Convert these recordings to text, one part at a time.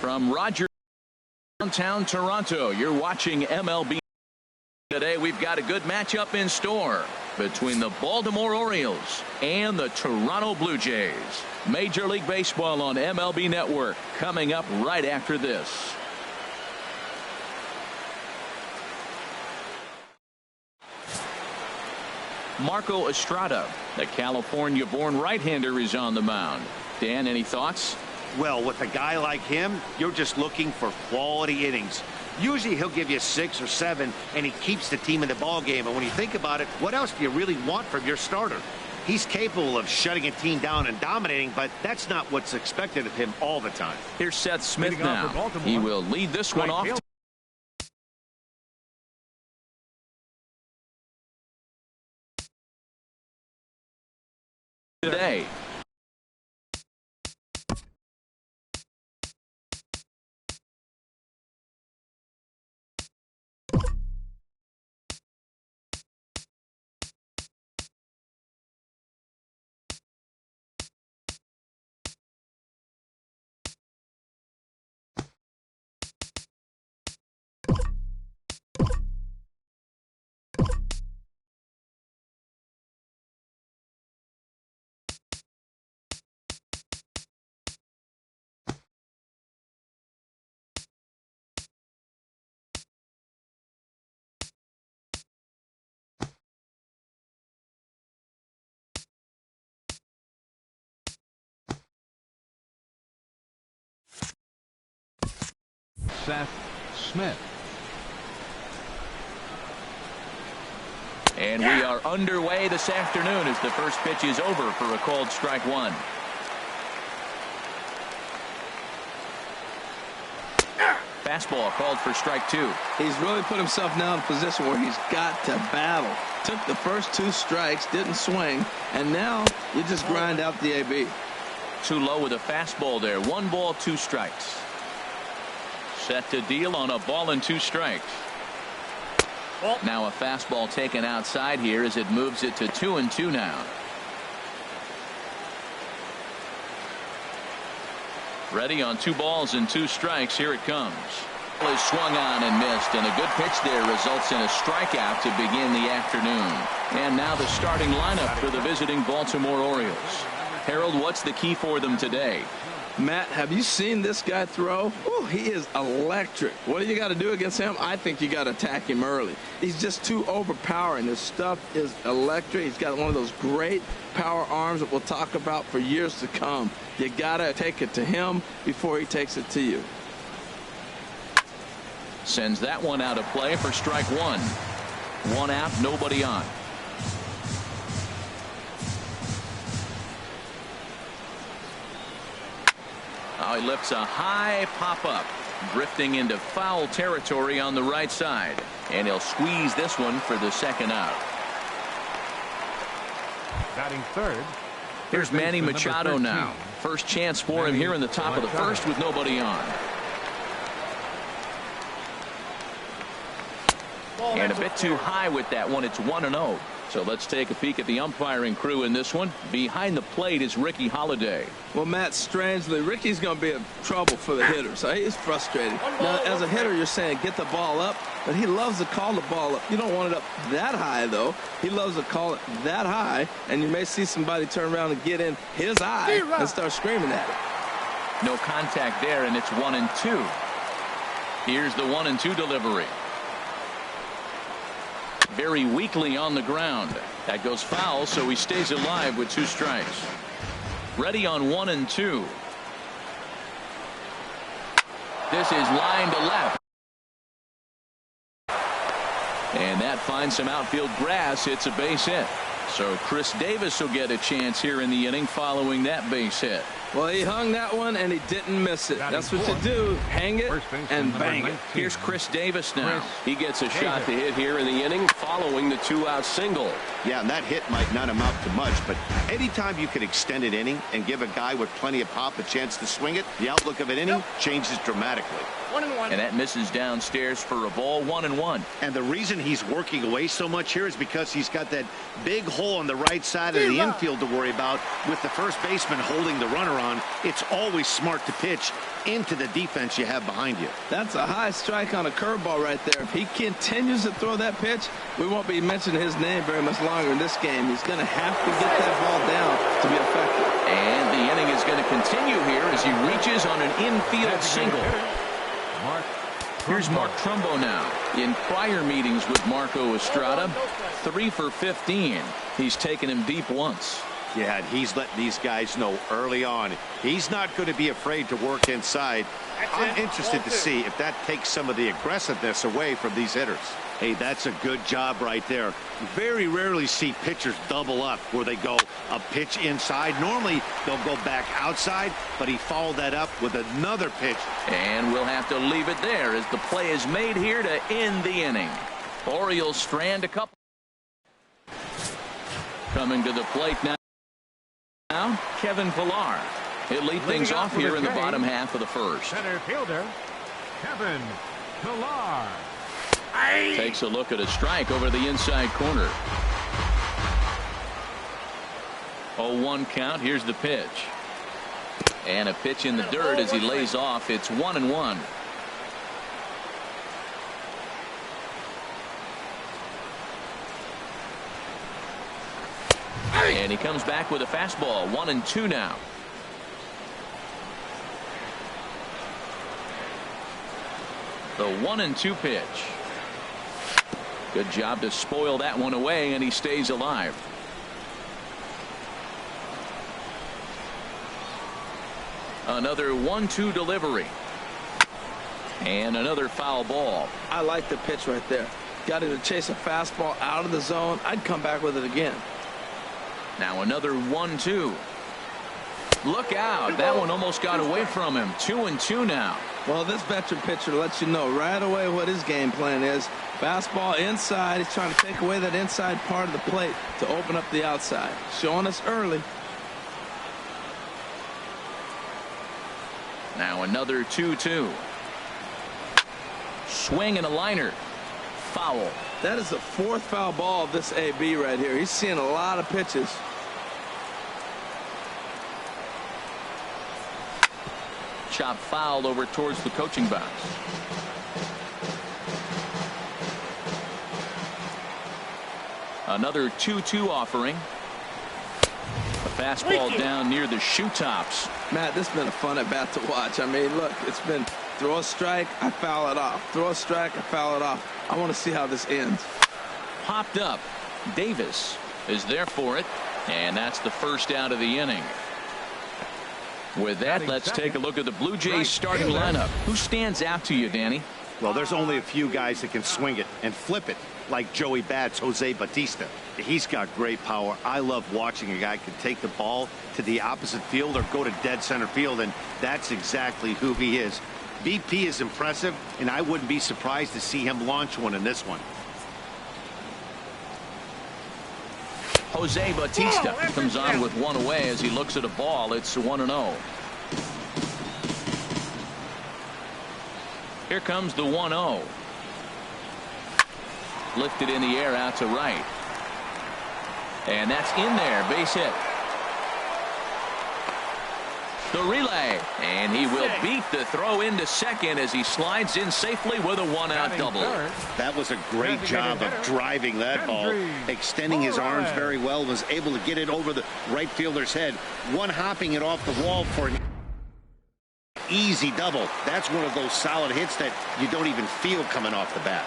From Rogers, downtown Toronto, you're watching MLB. Today we've got a good matchup in store between the Baltimore Orioles and the Toronto Blue Jays. Major League Baseball on MLB Network coming up right after this. Marco Estrada, the California-born right-hander, is on the mound. Dan, any thoughts? Well, with a guy like him, you're just looking for quality innings. Usually he'll give you 6 or 7, and he keeps the team in the ball game. And when you think about it, what else do you really want from your starter? He's capable of shutting a team down and dominating, but that's not what's expected of him all the time. Here's Seth Smith now. He will lead this one off today. Seth Smith. And we are underway this afternoon as the first pitch is over for a called strike one. Fastball called for strike 2. He's really put himself now in a position where he's got to battle. Took the first 2 strikes, didn't swing, and now you just grind out the AB. Too low with a fastball there. 1 ball, 2 strikes. Set to deal on a ball and 2 strikes. Now a fastball taken outside here as it moves it to 2-2 now. Ready on 2 balls and 2 strikes. Here it comes. Is swung on and missed, and a good pitch there results in a strikeout to begin the afternoon. And now the starting lineup for the visiting Baltimore Orioles. Harold, what's the key for them today? Matt, have you seen this guy throw? Ooh, he is electric. What do you got to do against him? I think you got to attack him early. He's just too overpowering. His stuff is electric. He's got one of those great power arms that we'll talk about for years to come. You got to take it to him before he takes it to you. Sends that one out of play for strike 1. 1 out, nobody on. Oh, he lifts a high pop-up, drifting into foul territory on the right side. And he'll squeeze this one for the 2nd out. Batting third. Here's Manny Machado now. First chance for him here in the top of the first with nobody on. And a bit too high with that one. It's 1-0. So let's take a peek at the umpiring crew in this one. Behind the plate is Ricky Holiday. Well, Matt, strangely, Ricky's going to be in trouble for the hitters. He's frustrated. Now, as a hitter, you're saying get the ball up, but he loves to call the ball up. You don't want it up that high, though. He loves to call it that high, and you may see somebody turn around and get in his eye and start screaming at it. No contact there, and it's 1-2. Here's the 1-2 delivery. Very weakly on the ground. That goes foul, so he stays alive with 2 strikes. Ready on 1-2. This is line to left. And that finds some outfield grass. It's a base hit. So Chris Davis will get a chance here in the inning following that base hit. Well, he hung that one, and he didn't miss it. That's what you do. Hang it and bang it. Here's Chris Davis now. He gets a shot to hit here in the inning following the 2-out single. Yeah, and that hit might not amount to much, but anytime you can extend an inning and give a guy with plenty of pop a chance to swing it, the outlook of an inning changes dramatically. 1-1. And that misses downstairs for a ball. 1-1. And the reason he's working away so much here is because he's got that big hole on the right side of the infield to worry about, with the first baseman holding the runner on, it's always smart to pitch into the defense you have behind you. That's a high strike on a curveball right there. If he continues to throw that pitch, we won't be mentioning his name very much longer in this game. He's going to have to get that ball down to be effective. And the inning is going to continue here as he reaches on an infield single. Here's Mark Trumbo now. In prior meetings with Marco Estrada, 3 for 15. He's taken him deep once. Yeah, and he's letting these guys know early on he's not going to be afraid to work inside. I'm interested to see if that takes some of the aggressiveness away from these hitters. Hey, that's a good job right there. Very rarely see pitchers double up where they go a pitch inside. Normally they'll go back outside, but he followed that up with another pitch. And we'll have to leave it there as the play is made here to end the inning. Orioles strand a couple. Coming to the plate now, Kevin Pillar. He'll lead things off here in the bottom half of the first. Center fielder, Kevin Pillar. Takes a look at a strike over the inside corner. 0-1 count. Here's the pitch. And a pitch in the dirt as he lays off. It's 1-1. And he comes back with a fastball. 1-2 now. The 1-2 pitch. Good job to spoil that one away, and he stays alive. Another 1-2 delivery. And another foul ball. I like the pitch right there. Got him to chase a fastball out of the zone. I'd come back with it again. Now another 1-2. Look out. That one almost got away from him. 2-2 now. Well, this veteran pitcher lets you know right away what his game plan is. Fastball inside. He's trying to take away that inside part of the plate to open up the outside. Showing us early. Now another 2-2. Swing and a liner. Foul. That is the fourth foul ball of this AB right here. He's seeing a lot of pitches. Chop fouled over towards the coaching box. Another 2-2 offering. A fastball down near the shoe tops. Matt, this has been a fun at bat to watch. I mean, look, it's been throw a strike, I foul it off. Throw a strike, I foul it off. I want to see how this ends. Popped up. Davis is there for it, and that's the first out of the inning. With that, let's take a look at the Blue Jays starting lineup. Who stands out to you, Danny? Well, there's only a few guys that can swing it and flip it, like Joey Bats, Jose Bautista. He's got great power. I love watching a guy can take the ball to the opposite field or go to dead center field, and that's exactly who he is. BP is impressive, and I wouldn't be surprised to see him launch one in this one. Jose Bautista comes on with one away as he looks at a ball. It's 1-0. Here comes the 1-0. Lifted in the air out to right. And that's in there. Base hit. The relay. And he will beat the throw into second as he slides in safely with a one-out double. That was a great job of driving that ball, extending his arms very well, was able to get it over the right fielder's head, one-hopping it off the wall for an easy double. That's one of those solid hits that you don't even feel coming off the bat.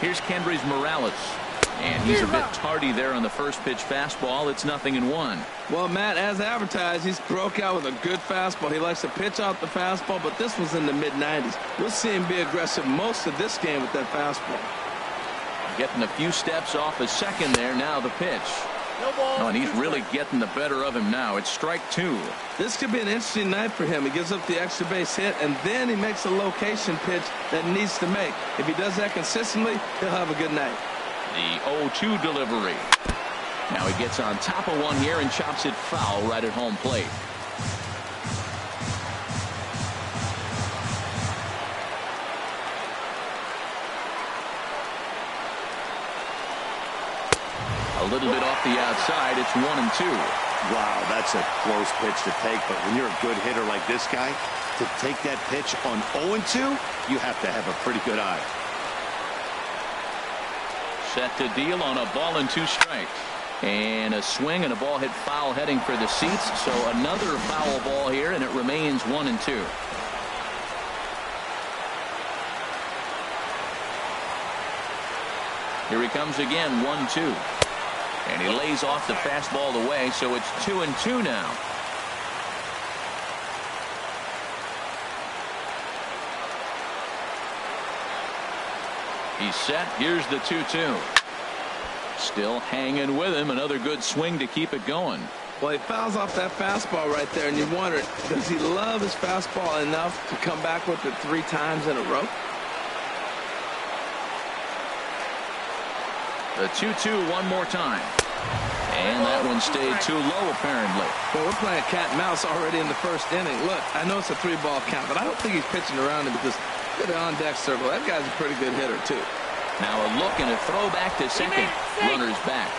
Here's Kendrys Morales. And he's a bit tardy there on the first pitch fastball. It's 0-1. Well, Matt, as advertised, he's broke out with a good fastball. He likes to pitch out the fastball, but this was in the mid-90s. We'll see him be aggressive most of this game with that fastball. Getting a few steps off a second there. Now the pitch. Oh, and he's really getting the better of him now. It's strike two. This could be an interesting night for him. He gives up the extra base hit, and then he makes a location pitch that he needs to make. If he does that consistently, he'll have a good night. The 0-2 delivery. Now he gets on top of one here and chops it foul right at home plate. A little bit off the outside. It's 1-2. Wow, that's a close pitch to take, but when you're a good hitter like this guy, to take that pitch on 0-2, you have to have a pretty good eye. Set to deal on a ball and 2 strikes. And a swing and a ball hit foul heading for the seats. So another foul ball here, and it remains 1-2. Here he comes again, 1-2. And he lays off the fastball away, so it's 2-2 now. He's set. Here's the 2-2. Still hanging with him. Another good swing to keep it going. Well, he fouls off that fastball right there, and you wonder, does he love his fastball enough to come back with it 3 times in a row? The 2-2 one more time. And that one stayed too low, apparently. Well, we're playing cat and mouse already in the first inning. Look, I know it's a 3-ball count, but I don't think he's pitching around him because look at the on-deck circle. That guy's a pretty good hitter, too. Now a look and a throw back to second. Runners back.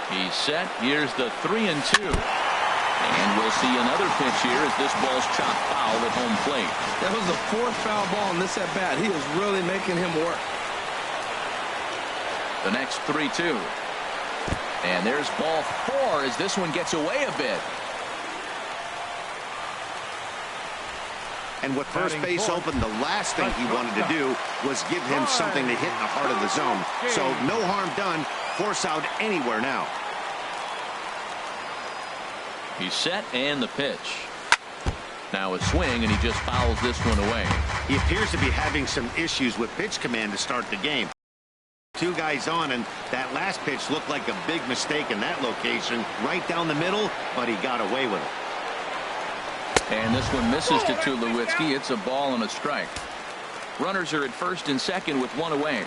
He's set. Here's the 3-2. And we'll see another pitch here as this ball's chopped foul at home plate. That was the 4th foul ball in this at-bat. He is really making him work. The next 3-2. And there's ball 4 as this one gets away a bit. And with first base open, the last thing he wanted to do was give him something to hit in the heart of the zone. So no harm done. Force out anywhere now. He's set and the pitch. Now a swing and he just fouls this one away. He appears to be having some issues with pitch command to start the game. 2 guys on, and that last pitch looked like a big mistake in that location. Right down the middle, but he got away with it. And this one misses to Tulowitzki. It's a ball and a strike. Runners are at first and second with 1 away.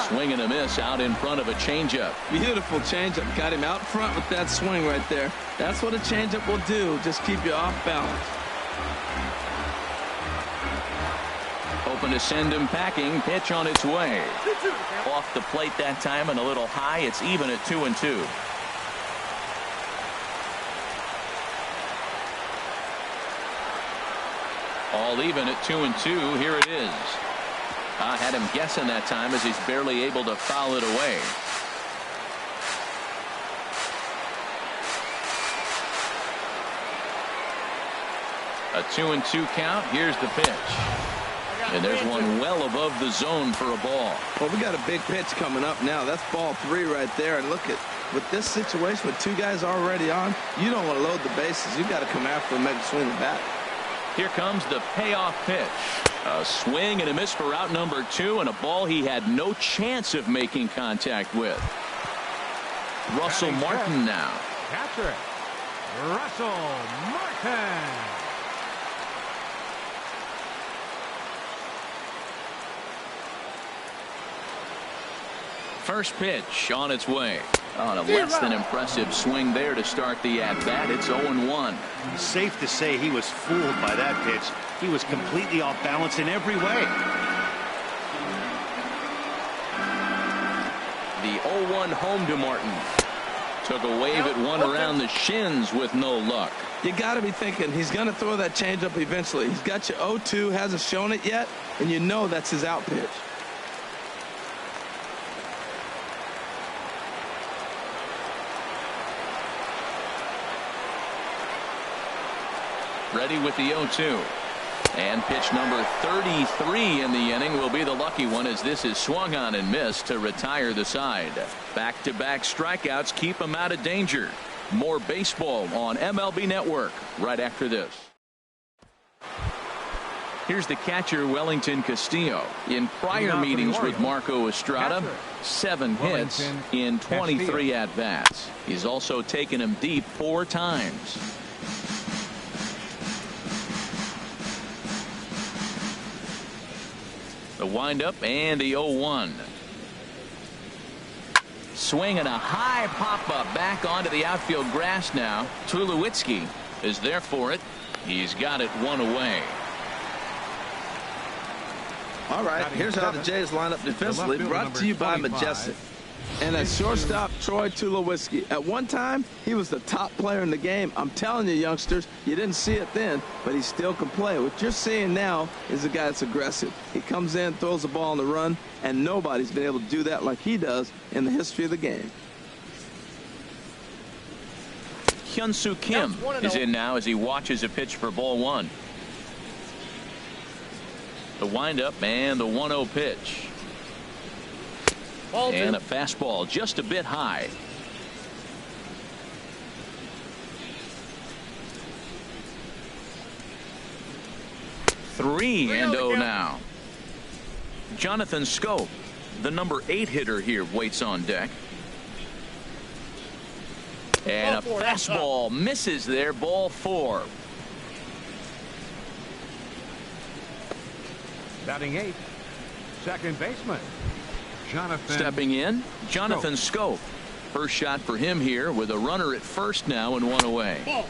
Swing and a miss out in front of a changeup. Beautiful changeup. Got him out front with that swing right there. That's what a changeup will do. Just keep you off balance. Open to send him packing. Pitch on its way. Off the plate that time and a little high. It's even at 2-2. All even at 2-2. Here it is. I had him guessing that time as he's barely able to foul it away. A 2-2 count. Here's the pitch. And there's one well above the zone for a ball. Well, we got a big pitch coming up now. That's ball 3 right there. And look at with this situation with 2 guys already on, you don't want to load the bases. You got to come after them, make a swing the bat. Here comes the payoff pitch. A swing and a miss for out number 2, and a ball he had no chance of making contact with. Russell Martin now. Catcher, Russell Martin. First pitch on its way. On a less than impressive swing there to start the at-bat. It's 0-1. Safe to say he was fooled by that pitch. He was completely off balance in every way. The 0-1 home to Martin. Took a wave at one around the shins with no luck. You got to be thinking he's going to throw that changeup eventually. He's got you 0-2, hasn't shown it yet, and you know that's his out pitch. Ready with the 0-2. And pitch number 33 in the inning will be the lucky one as this is swung on and missed to retire the side. Back-to-back strikeouts keep him out of danger. More baseball on MLB Network right after this. Here's the catcher, Wellington Castillo. In prior meetings with Marco Estrada, 7 hits in 23 at-bats. He's also taken him deep 4 times. The The windup and the 0-1. Swing and a high pop-up back onto the outfield grass now. Tulowitzki is there for it. He's got it one away. All right, here's how the Jays line up defensively, brought to you by Majestic. And at shortstop, Troy Tulowitzki. At one time, he was the top player in the game. I'm telling you, youngsters, you didn't see it then, but he still can play. What you're seeing now is a guy that's aggressive. He comes in, throws the ball on the run, and nobody's been able to do that like he does in the history of the game. Hyun-Soo Kim is in now as he watches a pitch for ball 1. The windup and the 1-0 pitch. And a fastball just a bit high. Three and 0 now. Jonathan Schoop, the number 8 hitter here, waits on deck. And a fastball misses there, ball 4. Batting 8th, second baseman, Jonathan. Stepping in, Jonathan Schoop. First shot for him here with a runner at first now and 1 away.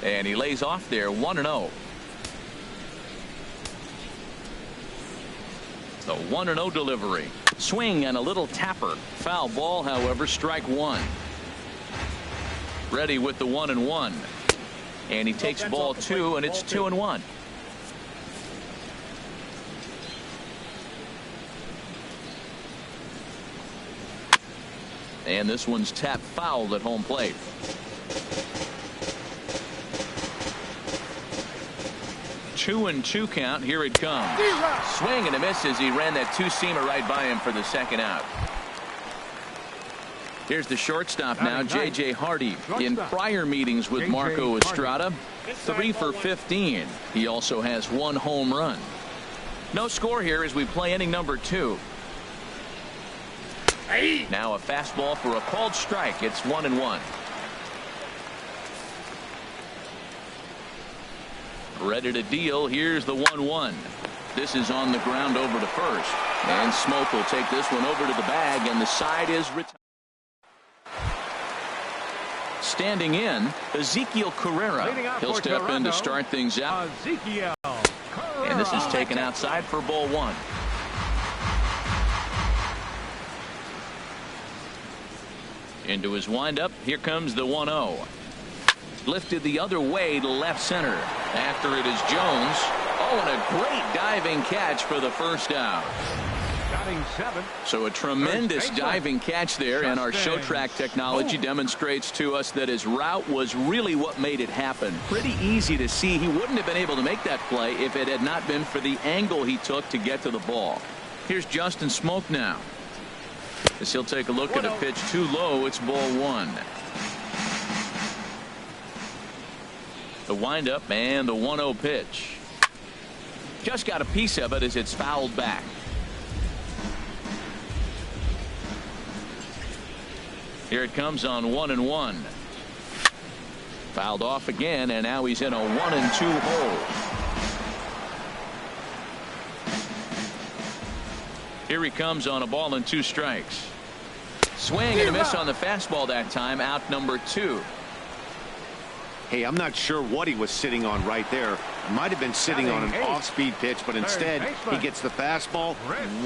And he lays off there, 1-0. The 1-0 delivery. Swing and a little tapper. Foul ball, however, strike 1. Ready with the 1-1. And he takes ball 2, and it's 2-1. And this one's tapped foul at home plate. Two and 2 count. Here it comes. Swing and a miss as he ran that two-seamer right by him for the second out. Here's the shortstop now, J.J. Hardy. In prior meetings with Marco Estrada, 3 for 15. He also has 1 home run. No score here as we play inning number 2. Now a fastball for a called strike. It's 1-1. Ready to deal. Here's the 1-1. This is on the ground over to first. And Smoke will take this one over to the bag, and the side is retired. Standing in, Ezekiel Carrera. He'll step in to start things out. Ezekiel Carrera. And this is taken outside for ball 1. Into his windup. Here comes the 1-0. Lifted the other way to left center. After it is Jones. Oh, and a great diving catch for the first out. Batting 7. So a tremendous diving catch there, and our show track technology demonstrates to us that his route was really what made it happen. Pretty easy to see he wouldn't have been able to make that play if it had not been for the angle he took to get to the ball. Here's Justin Smoke now. As he'll take a look at a pitch too low. It's ball 1. The windup and the 1-0 pitch. Just got a piece of it as it's fouled back. Here it comes on 1-1. Fouled off again, and now he's in a 1-2 hole. Here he comes on a ball and 2 strikes. Swing and a miss on the fastball that time. Out number 2. Hey, I'm not sure what he was sitting on right there. Might have been sitting on an off-speed pitch, but instead he gets the fastball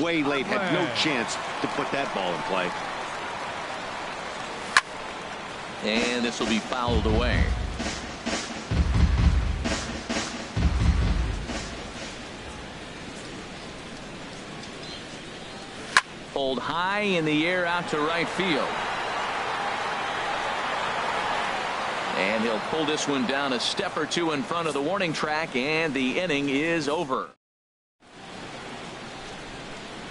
way late. Had no chance to put that ball in play. And this will be fouled away. Pulled high in the air out to right field. And he'll pull this one down a step or 2 in front of the warning track, and the inning is over.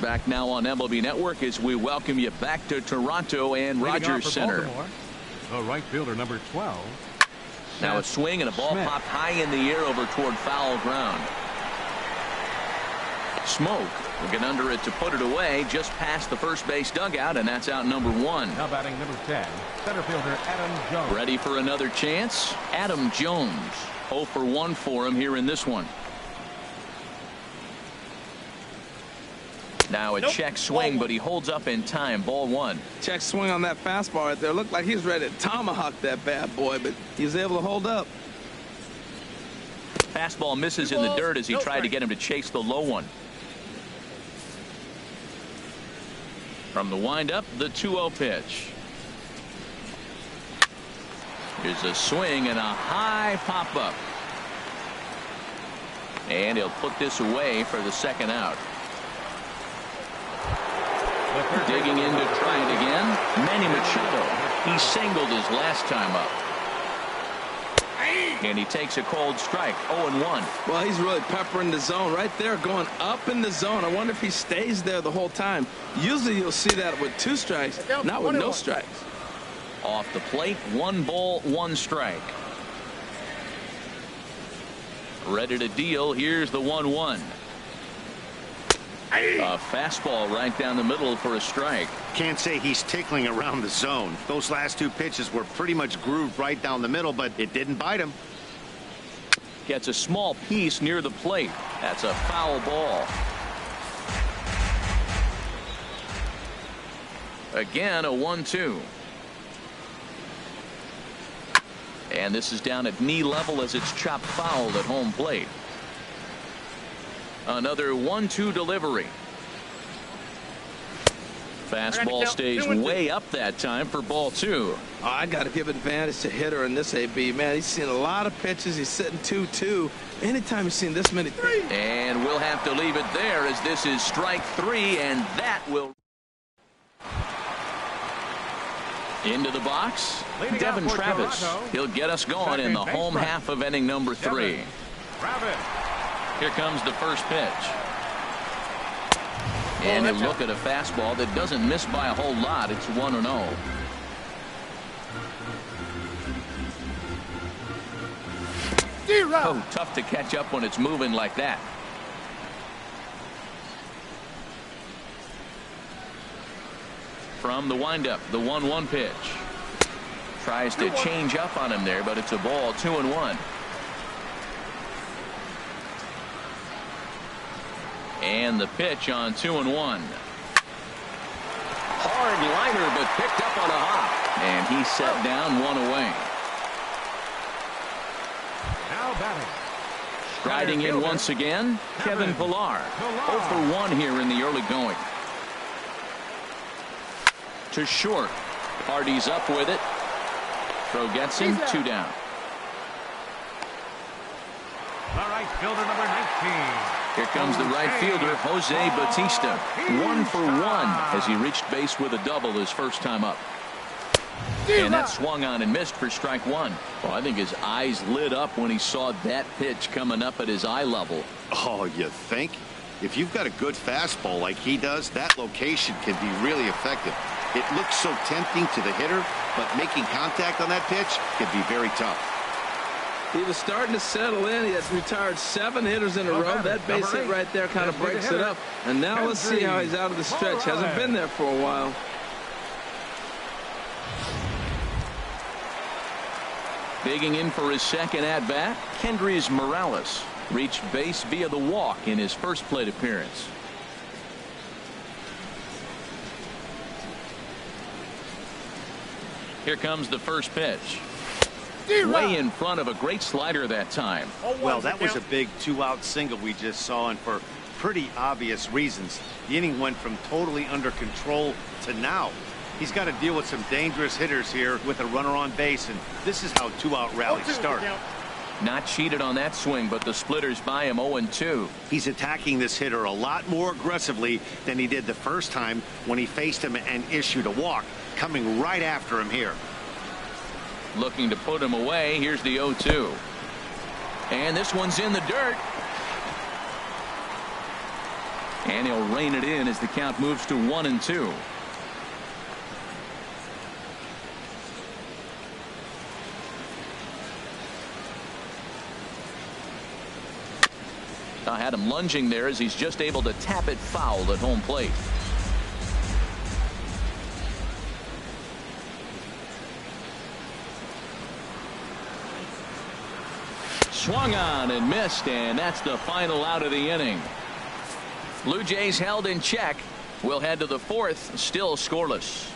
Back now on MLB Network as we welcome you back to Toronto and Rogers Center. The right fielder, number 12. Now a swing and a ball popped high in the air over toward foul ground. Smoke will get under it to put it away just past the first base dugout, and that's out number 1. Now batting number 10, center fielder Adam Jones. Ready for another chance. Adam Jones, 0 for 1 for him here in this one. Now a check swing, but he holds up in time. Ball one. Check swing on that fastball right there. Looked like he was ready to tomahawk that bad boy, but he was able to hold up. Fastball misses in the dirt as he tried to get him to chase the low one. From the windup, the 2-0 pitch. Here's a swing and a high pop-up. And he'll put this away for the second out. Digging in to try it again, Manny Machado. He singled his last time up. And he takes a cold strike, 0-1. Well, he's really peppering the zone right there, going up in the zone. I wonder if he stays there the whole time. Usually you'll see that with 2 strikes, not with no strikes. Off the plate, 1 ball, 1 strike. Ready to deal. Here's the 1-1. A fastball right down the middle for a strike. Can't say he's tickling around the zone. Those last 2 pitches were pretty much grooved right down the middle, but it didn't bite him. Gets a small piece near the plate. That's a foul ball. Again, a 1-2. And this is down at knee level as it's chopped foul at home plate. Another 1-2 delivery. Fastball stays way up that time for ball 2. Oh, I got to give advantage to hitter in this AB. Man, he's seen a lot of pitches. He's sitting 2-2. Anytime you've seen this many. And we'll have to leave it there as this is strike 3, and that will. Into the box, Devin Travis. He'll get us going in the home half of inning number 3. Here comes the first pitch. And a look at a fastball that doesn't miss by a whole lot. It's 1-0. Oh, tough to catch up when it's moving like that. From the windup, the 1-1 pitch. Tries to change up on him there, but it's a ball, 2-1. And the pitch on 2-1. Hard liner, but picked up on a hop. And he set down 1 away. Now batting. Striding in once again, Kevin Pillar. 0 for 1 here in the early going. To short. Hardy's up with it. Throw gets him, 2 down. The right fielder, number 19. Here comes the right fielder, Jose Bautista. 1 for 1 as he reached base with a double his first time up. And that swung on and missed for strike 1. Well, I think his eyes lit up when he saw that pitch coming up at his eye level. Oh, you think? If you've got a good fastball like he does, that location can be really effective. It looks so tempting to the hitter, but making contact on that pitch can be very tough. He was starting to settle in. He had retired 7 hitters in a row. That base hit right there kind of breaks it up. And now let's see how he's out of the stretch. Hasn't been there for a while. Digging in for his second at-bat, Kendrys Morales reached base via the walk in his first plate appearance. Here comes the first pitch. Way in front of a great slider that time. Well, that was a big 2-out single we just saw, and for pretty obvious reasons. The inning went from totally under control to now. He's got to deal with some dangerous hitters here with a runner on base, and this is how 2-out rallies start. Not cheated on that swing, but the splitters by him 0-2. He's attacking this hitter a lot more aggressively than he did the first time when he faced him and issued a walk, coming right after him here. Looking to put him away. Here's the 0-2. And this one's in the dirt. And he'll rein it in as the count moves to 1-2. I had him lunging there as he's just able to tap it foul at home plate. Swung on and missed, and that's the final out of the inning. Blue Jays held in check. We'll head to the fourth, still scoreless.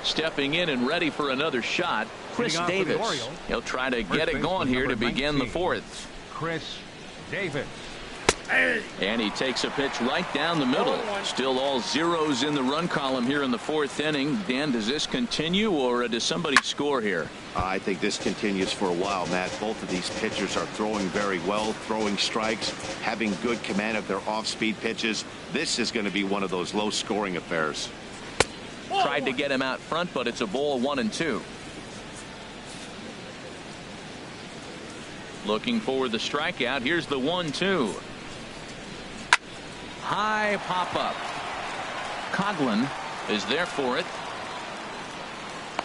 Stepping in and ready for another shot, Chris Davis. He'll try to get it going here to begin the fourth. Chris Davis. And he takes a pitch right down the middle. Still all zeros in the run column here in the fourth inning. Dan, does this continue, or does somebody score here? I think this continues for a while, Matt. Both of these pitchers are throwing very well, throwing strikes, having good command of their off-speed pitches. This is going to be one of those low-scoring affairs. Tried to get him out front, but it's a ball 1-2. Looking for the strikeout. Here's the 1-2. High pop up. Coghlan is there for it.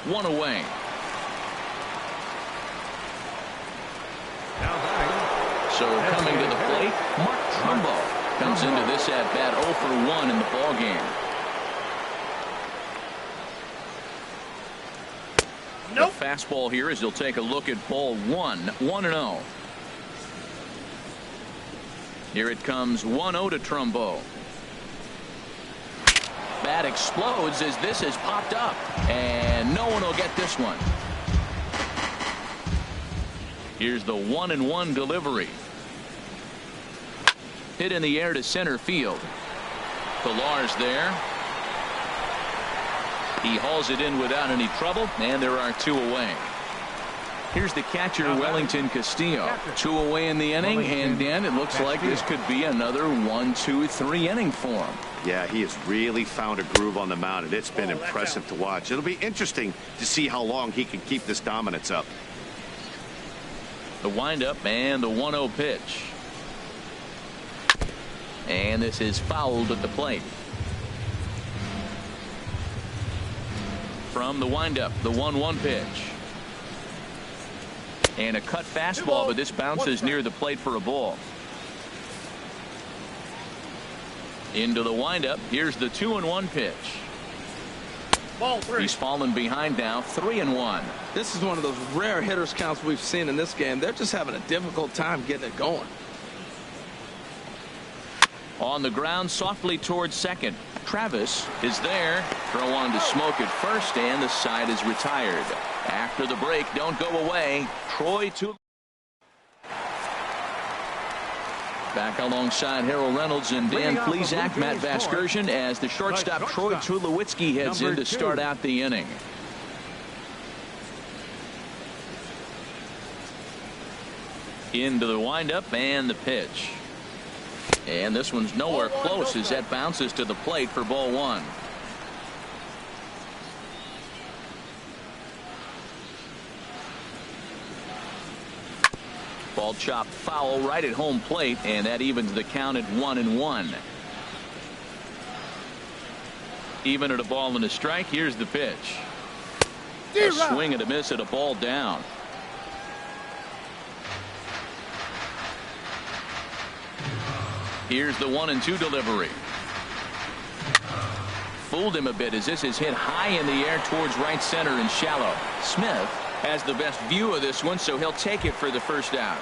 One away. Now batting. So coming to the plate, Mark Trumbo comes into this at bat 0 for 1 in the ball game. Nope. The fastball here as he'll take a look at ball 1-0. Here it comes 1-0 to Trumbo. Bat explodes as this has popped up, and no one will get this one. Here's the 1-1 delivery. Hit in the air to center field. Pillar's there. He hauls it in without any trouble, and there are 2 away. Here's the catcher, Wellington Castillo. 2 away in the inning, and Dan, it looks like this could be another 1-2-3 inning for him. Yeah, he has really found a groove on the mound, and it's been impressive to watch. It'll be interesting to see how long he can keep this dominance up. The windup and the 1-0 pitch. And this is fouled at the plate. From the windup, the 1-1 pitch. And a cut fastball, but this bounces near the plate for a ball. Into the windup. Here's the 2-1 pitch. Ball 3. He's fallen behind now, 3-1. This is one of those rare hitters counts we've seen in this game. They're just having a difficult time getting it going. On the ground, softly towards second. Travis is there. Throw on to Smoke at first, and the side is retired. After the break, don't go away. Troy to back alongside Harold Reynolds and Dan Plesac, Matt Vasgersian, as the shortstop Troy Tulowitzki heads in to start out the inning. Into the windup and the pitch. And this one's nowhere close as that bounces to the plate for ball 1. Ball chopped foul right at home plate, and that evens the count at 1-1. Even at a ball and a strike. Here's the pitch. A swing and a miss at a ball down. Here's the 1-2 delivery. Fooled him a bit as this is hit high in the air towards right center and shallow. Smith has the best view of this one, so he'll take it for the first out.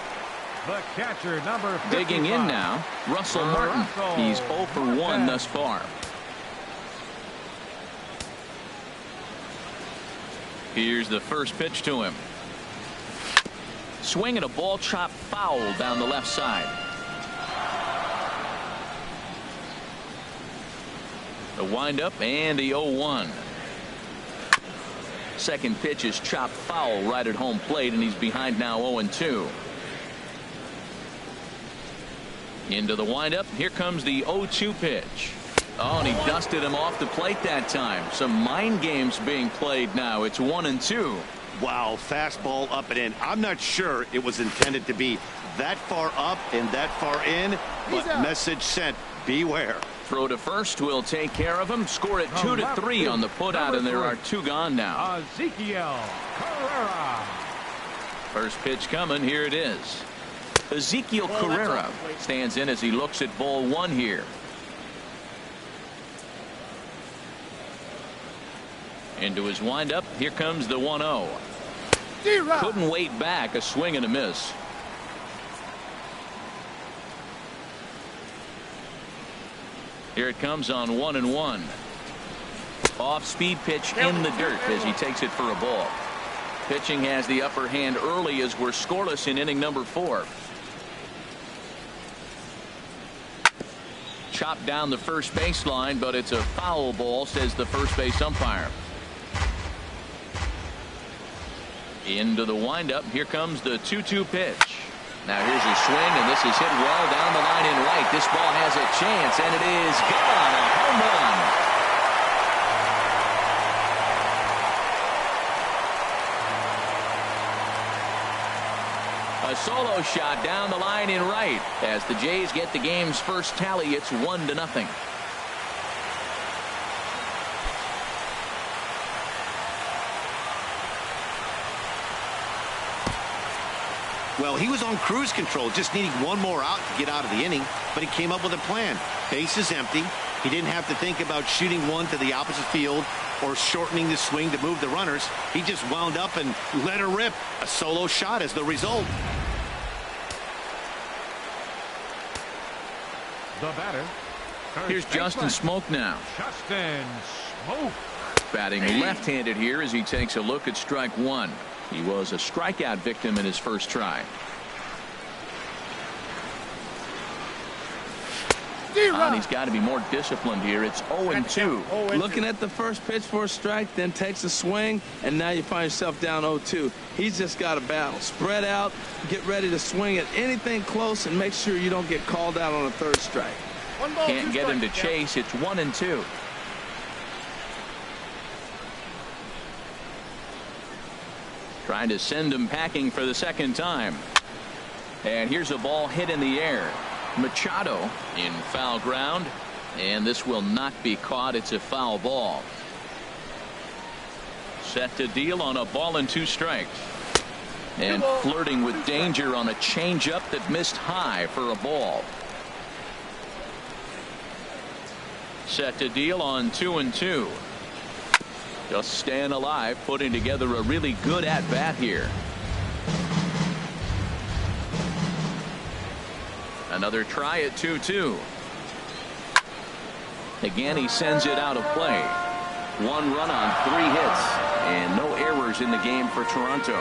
The catcher, number 55. Digging in now, Russell Martin. He's 0 for 1 thus far. Here's the first pitch to him. Swing and a ball chopped foul down the left side. The windup and the 0-1. Second pitch is chopped foul right at home plate, and he's behind now 0-2. Into the windup. Here comes the 0-2 pitch. Oh, and he dusted him off the plate that time. Some mind games being played now. It's 1-2. Wow, fastball up and in. I'm not sure it was intended to be that far up and that far in, but message sent, beware. Throw to first will take care of him. Score it 2-3 on the putout, and there are 2 gone now. Ezekiel Carrera. First pitch coming. Here it is. Ezekiel Carrera stands in as he looks at ball 1 here. Into his windup. Here comes the 1-0. Couldn't wait back. A swing and a miss. Here it comes on 1-1. Off-speed pitch in the dirt as he takes it for a ball. Pitching has the upper hand early as we're scoreless in inning number 4. Chopped down the first baseline, but it's a foul ball, says the first base umpire. Into the windup. Here comes the 2-2 pitch. Now here's a swing, and this is hit well down the line in right. This ball has a chance, and it is gone. A home run. A solo shot down the line in right. As the Jays get the game's first tally, it's 1-0. Well, he was on cruise control, just needing one more out to get out of the inning, but he came up with a plan. Base is empty. He didn't have to think about shooting one to the opposite field or shortening the swing to move the runners. He just wound up and let her rip. A solo shot is the result. The batter. Here's Justin Smoak now. Justin Smoak. Batting left-handed here as he takes a look at strike one. He was a strikeout victim in his first try. And he's got to be more disciplined here. It's 0-2. Looking at the first pitch for a strike, then takes a swing, and now you find yourself down 0-2. He's just got to battle. Spread out, get ready to swing at anything close, and make sure you don't get called out on a third strike. Can't get him to chase. It's 1-2. Trying to send him packing for the second time. And here's a ball hit in the air. Machado in foul ground, and this will not be caught. It's a foul ball. Set to deal on a ball and 2 strikes. And flirting with danger on a changeup that missed high for a ball. Set to deal on 2-2. Just staying alive, putting together a really good at-bat here. Another try at 2-2. Again, he sends it out of play. 1 run on 3 hits, and no errors in the game for Toronto.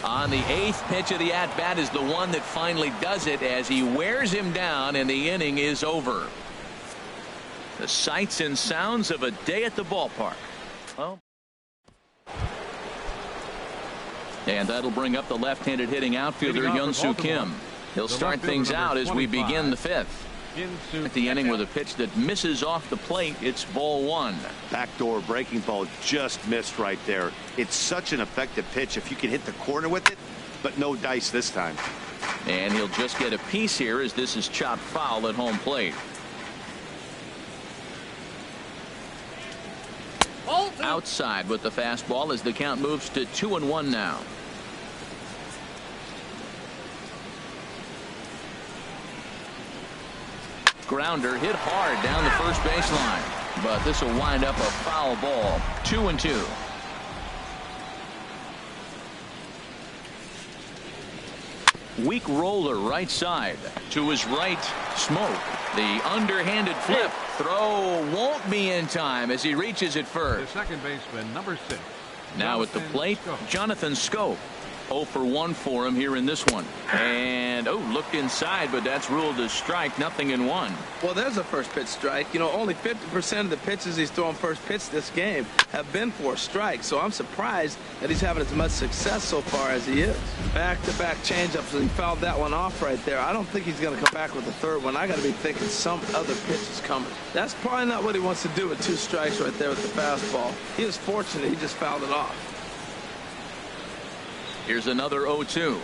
On the 8th pitch of the at-bat is the one that finally does it as he wears him down, and the inning is over. The sights and sounds of a day at the ballpark. Well, and that'll bring up the left-handed hitting outfielder Hyun-Soo Kim. He'll start things out as we begin the 5th. At the inning with a pitch that misses off the plate. It's ball 1. Backdoor breaking ball just missed right there. It's such an effective pitch if you can hit the corner with it, but no dice this time. And he'll just get a piece here as this is chopped foul at home plate. Outside with the fastball as the count moves to 2-1 now. Grounder hit hard down the first baseline, but this will wind up a foul ball. 2-2. Weak roller right side. To his right, Smoak. The underhanded flip. Throw won't be in time as he reaches it The first. second baseman, number 6. Now at the plate, Jonathan Schoop. 0 for 1 for him here in this one. And looked inside, but that's ruled a strike. 0-1. Well, there's a first pitch strike. You know, only 50% of the pitches he's throwing first pitch this game have been for a strike. So I'm surprised that he's having as much success so far as he is. Back-to-back changeups, and he fouled that one off right there. I don't think he's going to come back with a third one. I got to be thinking some other pitch is coming. That's probably not what he wants to do with 2 strikes right there with the fastball. He was fortunate. He just fouled it off. Here's another 0-2.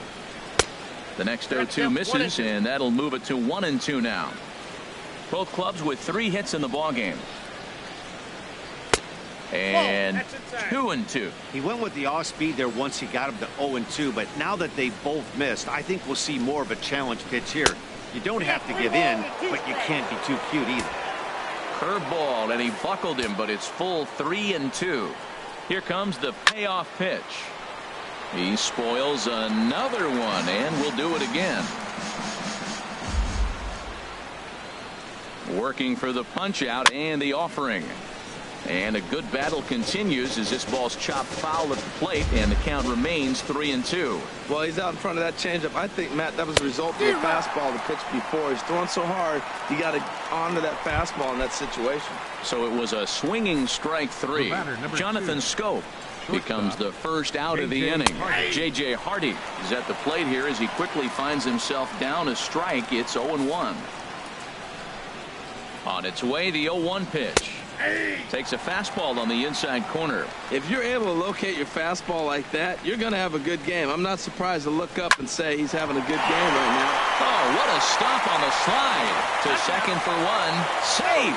The next 0-2 misses, and that'll move it to 1-2 now. Both clubs with 3 hits in the ballgame. And 2-2. He went with the off speed there once he got him to 0-2, but now that they both missed, I think we'll see more of a challenge pitch here. You don't have to give in, but you can't be too cute either. Curveball, and he buckled him, but it's full 3-2. Here comes the payoff pitch. He spoils another one and will do it again. Working for the punch out and the offering. And a good battle continues as this ball's chopped foul at the plate, and the count remains 3-2. Well, he's out in front of that changeup. I think, Matt, that was a result of the fastball the pitch before. He's throwing so hard, you got to honor that fastball in that situation. So it was a swinging strike three. Jonathan Schoop becomes the first out of the inning. J.J. Hardy is at the plate here as he quickly finds himself down a strike. It's 0-1. On its way, the 0-1 pitch. Takes a fastball on the inside corner. If you're able to locate your fastball like that, you're going to have a good game. I'm not surprised to look up and say he's having a good game right now. Oh, what a stop on the slide. To second for one. Safe.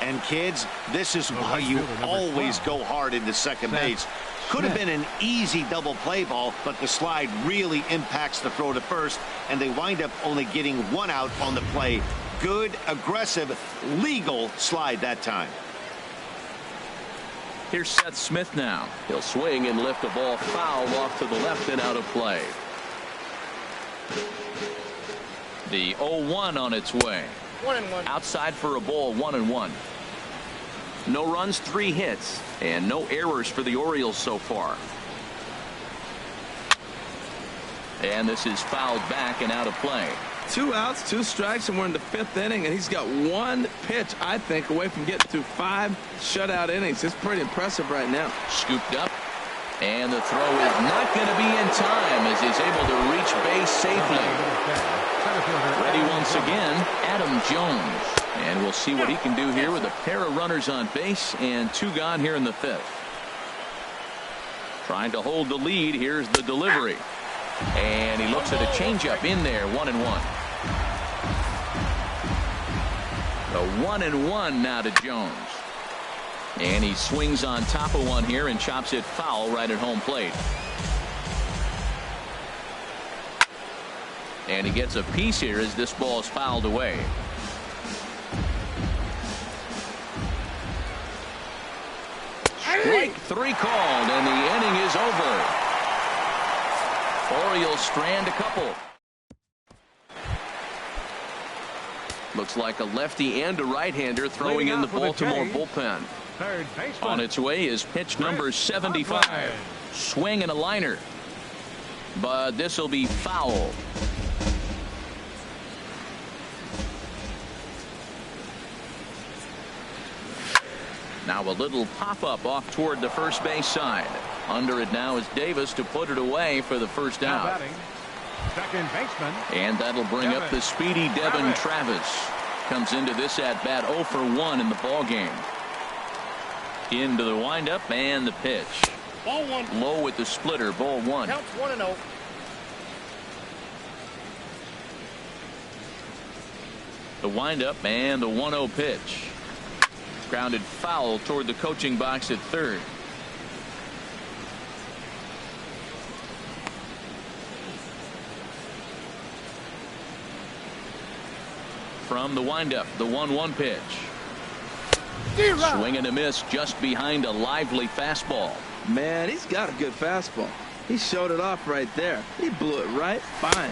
And kids, this is why you always go hard into second base. Could have been an easy double play ball, but the slide really impacts the throw to first, and they wind up only getting one out on the play. Good, aggressive, legal slide that time. Here's Seth Smith now. He'll swing and lift a ball foul off to the left and out of play. The 0-1 on its way. 1-1. Outside for a ball, 1-1. No runs, 3 hits, and no errors for the Orioles so far. And this is fouled back and out of play. 2 outs, 2 strikes, and we're in the 5th inning, and he's got 1 pitch, I think, away from getting through 5 shutout innings. It's pretty impressive right now. Scooped up, and the throw is not going to be in time as he's able to reach base safely. Ready once again, Adam Jones. And we'll see what he can do here with a pair of runners on base and 2 gone here in the 5th. Trying to hold the lead. Here's the delivery. And he looks at a changeup in there, 1-1. The 1-1 now to Jones. And he swings on top of one here and chops it foul right at home plate. And he gets a piece here as this ball is fouled away. Strike 3 called, and the inning is over. Orioles strand a couple. Looks like a lefty and a right-hander throwing in the Baltimore bullpen. On its way is pitch number 75. Swing and a liner. But this will be foul. Now a little pop-up off toward the first base side. Under it now is Davis to put it away for the first out. Second baseman. And that'll bring up the speedy Devin Travis. Comes into this at-bat 0 for 1 in the ball game. Into the windup and the pitch. Ball 1. Low with the splitter, ball 1. Counts 1-0. The windup and the 1-0 pitch. Grounded foul toward the coaching box at third. From the windup, the 1-1 pitch. Swing and a miss just behind a lively fastball. Man, he's got a good fastball. He showed it off right there. He blew it right fine.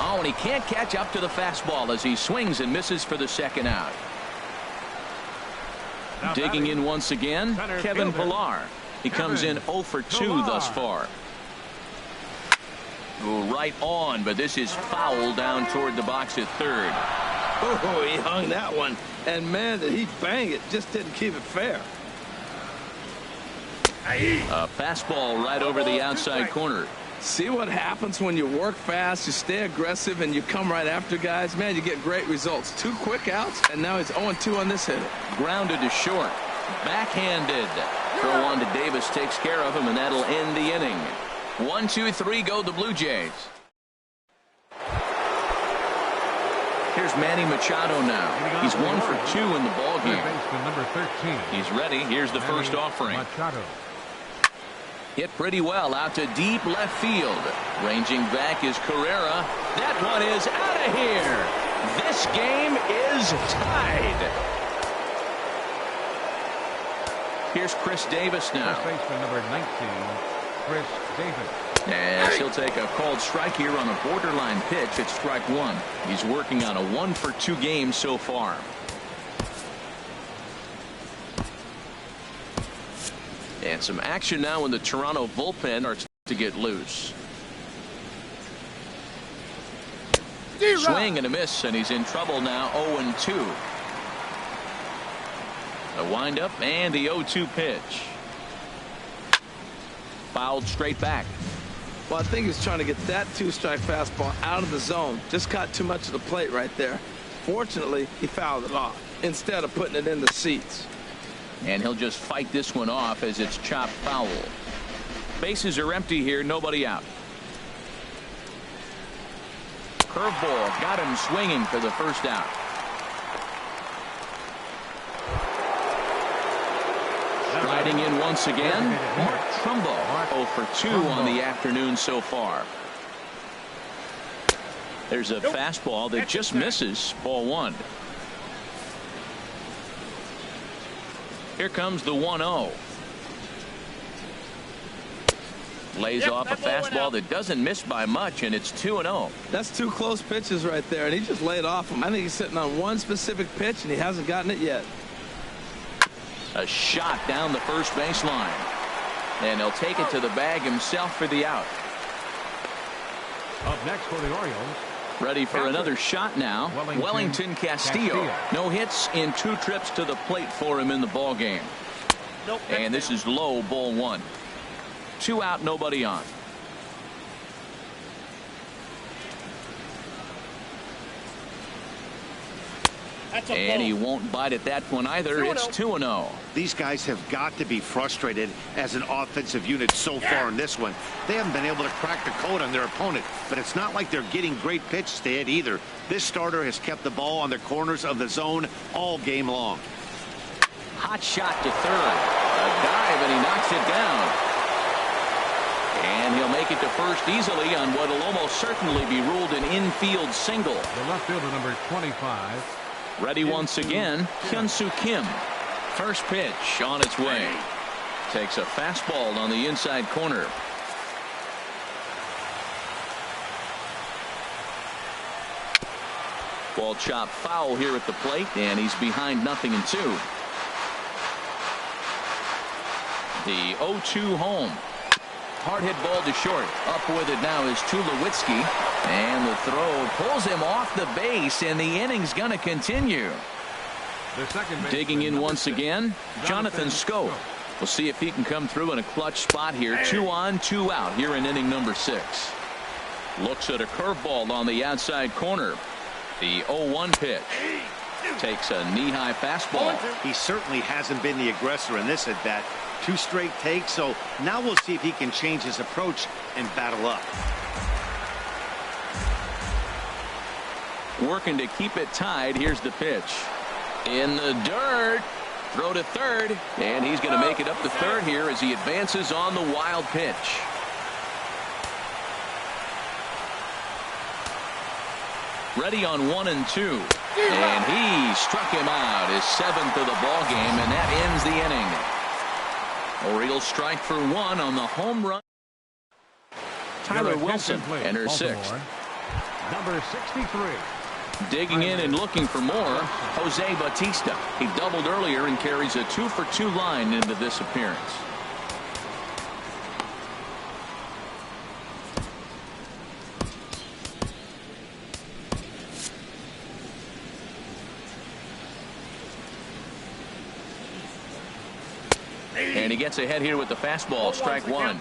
Oh, and he can't catch up to the fastball as he swings and misses for the second out. Digging in once again, Kevin Pillar. He comes in 0 for 2 thus far. Right on, but this is foul down toward the box at third. Oh, he hung that one. And, man, did he bang it. Just didn't keep it fair. A fastball right over the outside corner. See what happens when you work fast, you stay aggressive, and you come right after guys? Man, you get great results. 2 quick outs, and now he's 0-2 on this hitter. Grounded to short. Backhanded. Throw on to Davis takes care of him, and that'll end the inning. 1, 2, 3 go the Blue Jays. Here's Manny Machado now. He's 1 for 2 in the ball game. Number 13. He's ready. Here's the first offering. Machado. Hit pretty well out to deep left field. Ranging back is Carrera. That one is out of here. This game is tied. Here's Chris Davis now. First baseman number 19, Chris Davis. As he'll take a called strike here on a borderline pitch at strike one. He's working on a 1-for-2 game so far. And some action now in the Toronto bullpen starts to get loose. Swing and a miss, and he's in trouble now. 0-2. The windup and the 0-2 pitch. Fouled straight back. Well, I think he's trying to get that 2-strike fastball out of the zone. Just caught too much of the plate right there. Fortunately, he fouled it off instead of putting it in the seats. And he'll just fight this one off as it's chopped foul. Bases are empty here, nobody out. Curveball got him swinging for the first out. Striding in once again, Mark Trumbo. 0 for 2 on the afternoon so far. There's a fastball that just misses. Ball 1. Here comes the 1-0. Lays off a fastball that doesn't miss by much, and it's 2-0. That's 2 close pitches right there, and he just laid off him. I think he's sitting on one specific pitch, and he hasn't gotten it yet. A shot down the first baseline. And he'll take it to the bag himself for the out. Up next for the Orioles. Ready for another shot now. Wellington Castillo. No hits in 2 trips to the plate for him in the ball game. And this is low, ball 1. 2 out, nobody on. And he won't bite at that one either. It's 2-0. These guys have got to be frustrated as an offensive unit so far in this one. They haven't been able to crack the code on their opponent, but it's not like they're getting great pitches to hit either. This starter has kept the ball on the corners of the zone all game long. Hot shot to third. A dive, and he knocks it down. And he'll make it to first easily on what will almost certainly be ruled an infield single. The left fielder number 25. Ready once again, Hyun-Soo Kim. First pitch on its way. Takes a fastball on the inside corner. Ball chopped foul here at the plate, and he's behind 0-2. The 0-2 home. Hard hit ball to short. Up with it now is Tulowitzki. And the throw pulls him off the base, and the inning's going to continue. The second Digging in once again, Jonathan Schoop. We'll see if he can come through in a clutch spot here. 2 on, 2 out here in inning number 6. Looks at a curveball on the outside corner. The 0-1 pitch. Takes a knee-high fastball. He certainly hasn't been the aggressor in this at bat. 2 straight takes, so now we'll see if he can change his approach and battle up. Working to keep it tied. Here's the pitch. In the dirt. Throw to third. And he's going to make it up to third here as he advances on the wild pitch. Ready on 1 and 2. And he struck him out, his 7th of the ball game, and that ends the inning. Orioles strike for 1 on the home run. Tyler Wilson enters 6th. Number 63. Digging in and looking for more, Jose Bautista. He doubled earlier and carries a 2-for-2 line into this appearance. And he gets ahead here with the fastball. Strike 1.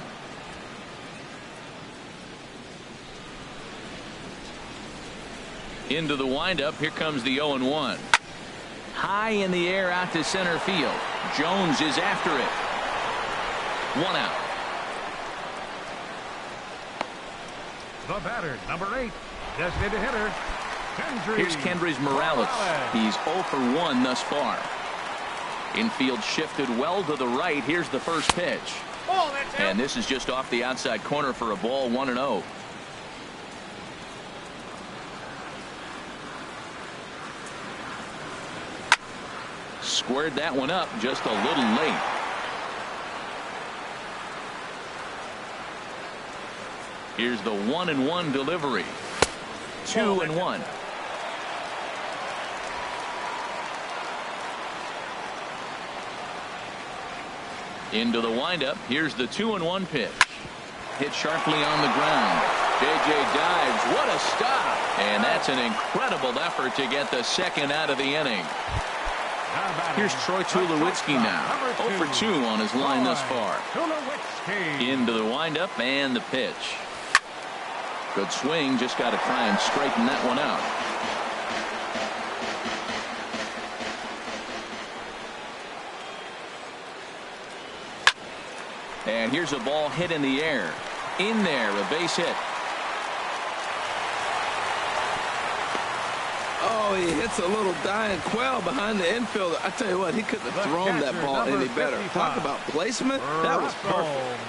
Into the windup. Here comes the 0-1. High in the air out to center field. Jones is after it. 1 out. The batter, number 8, designated hitter, Kendrys. Here's Kendrys Morales. He's 0 for 1 thus far. Infield shifted well to the right. Here's the first pitch. And this is just off the outside corner for a ball. 1-0. Squared that one up just a little late. Here's the 1-1 delivery. 2-1. Into the windup. Here's the 2-1 pitch. Hit sharply on the ground. J.J. dives. What a stop. And that's an incredible effort to get the second out of the inning. Here's Troy Tulowitzki now. 0 for 2 on his line thus far. Into the windup and the pitch. Good swing. Just got to try and straighten that one out. And here's a ball hit in the air. In there, a base hit. Oh, he hits a little dying quail behind the infielder. I tell you what, he couldn't have thrown that ball any better. Talk about placement. That was perfect.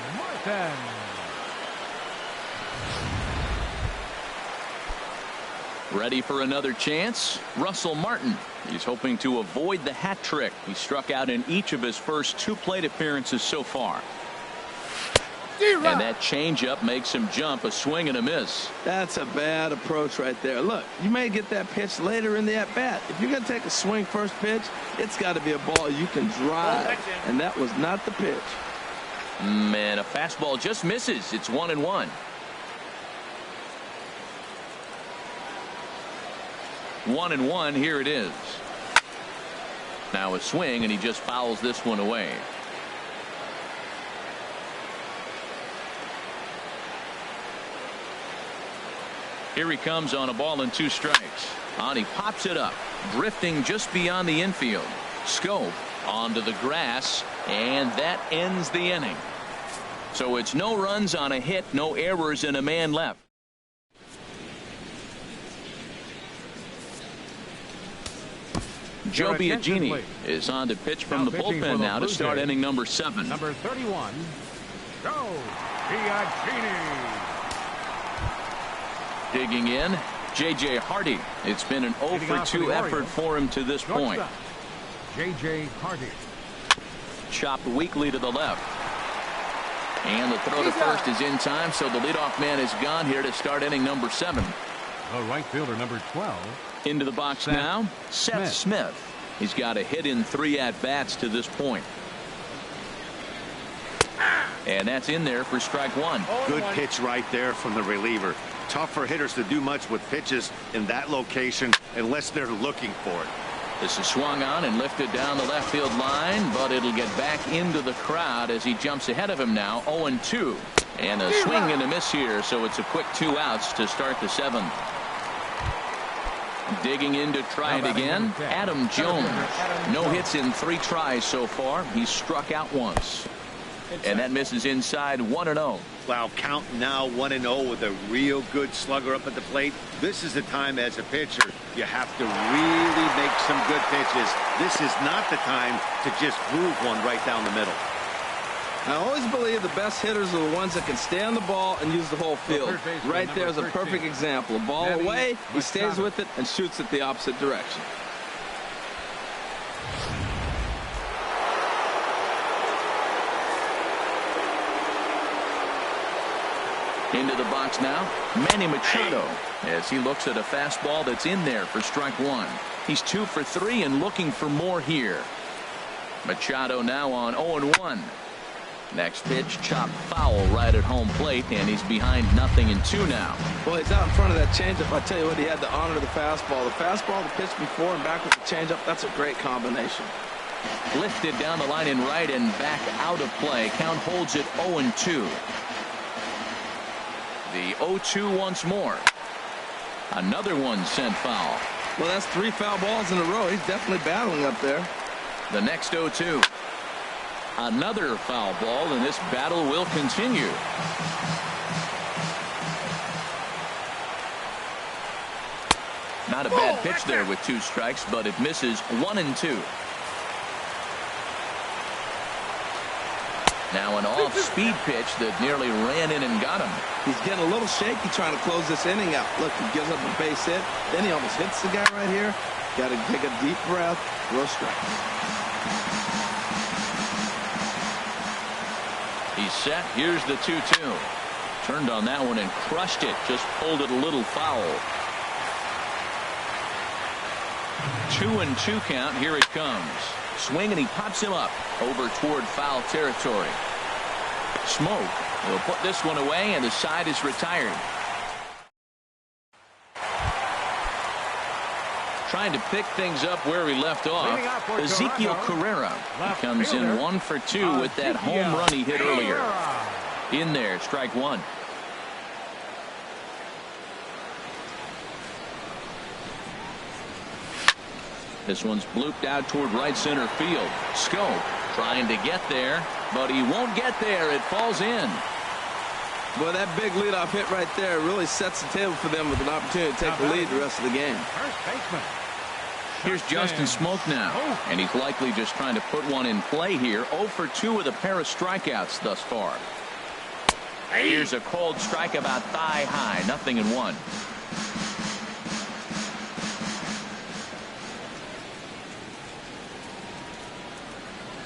Ready for another chance? Russell Martin. He's hoping to avoid the hat trick. He struck out in each of his first 2 plate appearances so far. And that changeup makes him jump. A swing and a miss. That's a bad approach right there. Look, you may get that pitch later in the at-bat. If you're going to take a swing first pitch, it's got to be a ball you can drive. And that was not the pitch. Man, a fastball just misses. It's 1-1. 1-1. Here it is. Now a swing, and he just fouls this one away. Here he comes on a ball and 2 strikes. On he pops it up, drifting just beyond the infield. Schoop onto the grass, and that ends the inning. So it's no runs on a hit, no errors, and a man left. Joe Biagini is on to pitch from the bullpen now to start inning number 7. Number 31, Joe Biagini. Digging in, J.J. Hardy. It's been an 0 for 2 effort for him to this point. J.J. Hardy. Chopped weakly to the left. And the throw to first is in time, so the leadoff man is gone here to start inning number 7. The right fielder, number 12. Into the box now, Seth Smith. He's got a hit in 3 at-bats to this point. And that's in there for strike 1. Good pitch right there from the reliever. Tough for hitters to do much with pitches in that location unless they're looking for it. This is swung on and lifted down the left field line, but it'll get back into the crowd as he jumps ahead of him now. 0-2. And a swing and a miss here, so it's a quick 2 outs to start the 7th. Digging in to try it again, Adam Jones. No hits in 3 tries so far. He's struck out once. And that misses inside. 1-0. Wow, count now 1-0 with a real good slugger up at the plate. This is the time as a pitcher you have to really make some good pitches. This is not the time to just groove one right down the middle. I always believe the best hitters are the ones that can stay on the ball and use the whole field. Right there is a perfect example. A ball away, he stays with it and shoots it the opposite direction. Into the box now, Manny Machado, as he looks at a fastball that's in there for strike 1. He's 2 for 3 and looking for more here. Machado now on 0-1. Next pitch, chopped foul right at home plate, and he's behind 0-2 now. Well, he's out in front of that changeup. I tell you what, he had to honor the fastball. The fastball, the pitch before and back with the changeup, that's a great combination. Lifted down the line in right and back out of play. Count holds it 0-2. The 0-2 once more. Another one sent foul. Well, that's 3 foul balls in a row. He's definitely battling up there. The next 0-2. Another foul ball, and this battle will continue. Not a bad pitch there with 2 strikes, but it misses. 1-2. Now an off-speed pitch that nearly ran in and got him. He's getting a little shaky trying to close this inning out. Look, he gives up a base hit. Then he almost hits the guy right here. Got to take a deep breath. Throw strikes. He's set. Here's the 2-2. Turned on that one and crushed it. Just pulled it a little foul. 2-2 count. Here it comes. Swing, and he pops him up over toward foul territory. Smoke will put this one away, and the side is retired. Trying to pick things up where he left off. Ezekiel Carrera comes in 1 for 2 with that home run he hit earlier. In there, strike one. This one's blooped out toward right center field. Schoop trying to get there, but he won't get there. It falls in. Well, that big leadoff hit right there really sets the table for them with an opportunity to take the lead the rest of the game. First baseman. Here's Justin Smoke now, and he's likely just trying to put one in play here. 0 for 2 with a pair of strikeouts thus far. Here's a cold strike about thigh high. 0-1.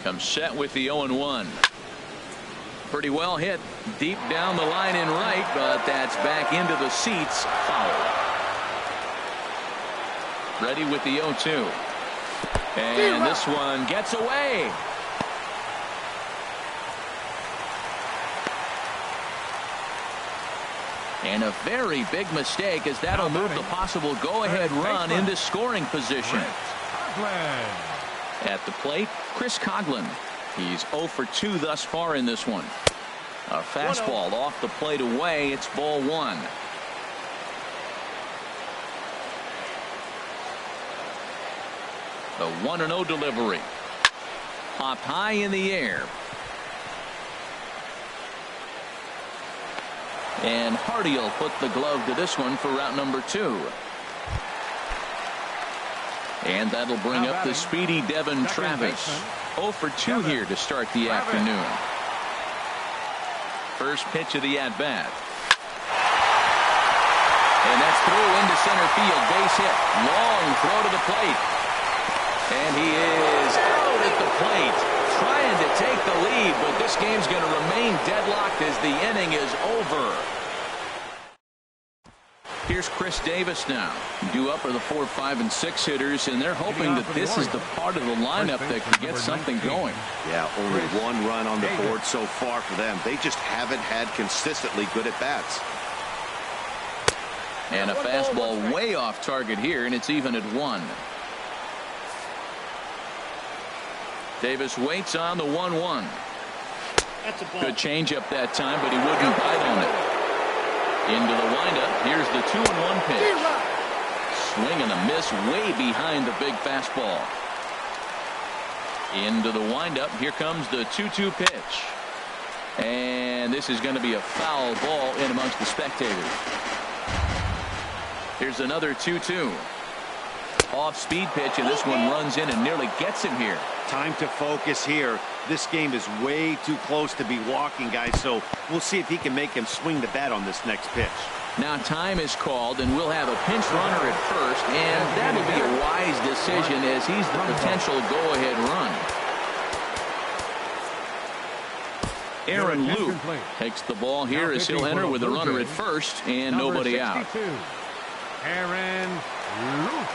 Comes set with the 0-1. Pretty well hit deep down the line in right, but that's back into the seats. Foul. Ready with the 0-2. And this one gets away. And a very big mistake, as that'll move the possible go-ahead run into scoring position. At the plate, Chris Coghlan. He's 0 for 2 thus far in this one. A fastball off the plate away. It's ball one. The 1-0 delivery. Popped high in the air. And Hardy will put the glove to this one for route number 2. And that'll bring up the speedy Devin Travis. 0 for 2 here to start the afternoon. First pitch of the at-bat. And that's through into center field. Base hit. Long throw to the plate. And he is out at the plate, trying to take the lead, but this game's going to remain deadlocked as the inning is over. Here's Chris Davis now. Due up are the 4, 5, and 6 hitters, and they're hoping that this is the part of the lineup that can get something going. Yeah, only 1 run on the board so far for them. They just haven't had consistently good at bats. And a fastball way off target here, and it's even at 1. Davis waits on the 1-1. Good changeup that time, but he wouldn't bite on it. Into the windup. Here's the 2-1 pitch. Swing and a miss way behind the big fastball. Into the windup. Here comes the 2-2 pitch. And this is going to be a foul ball in amongst the spectators. Here's another 2-2. Off-speed pitch, and this one runs in and nearly gets him here. Time to focus here. This game is way too close to be walking, guys, so we'll see if he can make him swing the bat on this next pitch. Now time is called, and we'll have a pinch runner at first, and that'll be a wise decision as he's the potential go-ahead run. Aaron Loup takes the ball here as he'll enter with a runner at first and nobody out. Aaron Loup.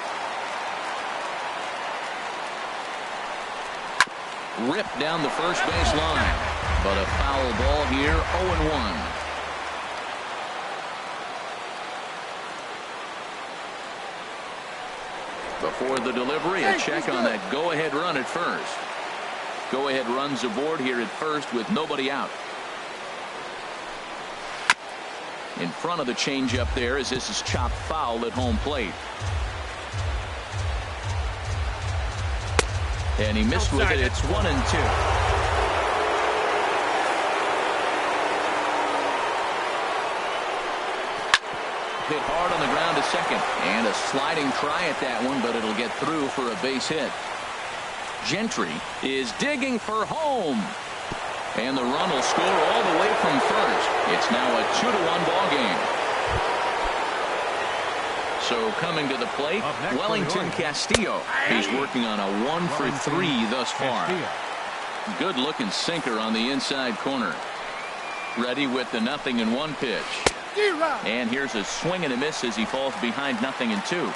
Ripped down the first base line, but a foul ball here. 0-1. Before the delivery, a check on that go-ahead run at first. Go-ahead runs aboard here at first with nobody out. In front of the changeup there as this is chopped foul at home plate. And he missed with it. It's 1-2. Hit hard on the ground to second. And a sliding try at that one, but it'll get through for a base hit. Gentry is digging for home. And the run will score all the way from first. It's now a 2-1 ball game. So coming to the plate, Wellington Castillo. He's working on a 1 for 3 thus far. Good looking sinker on the inside corner. Ready with the 0-1 pitch. And here's a swing and a miss as he falls behind 0-2.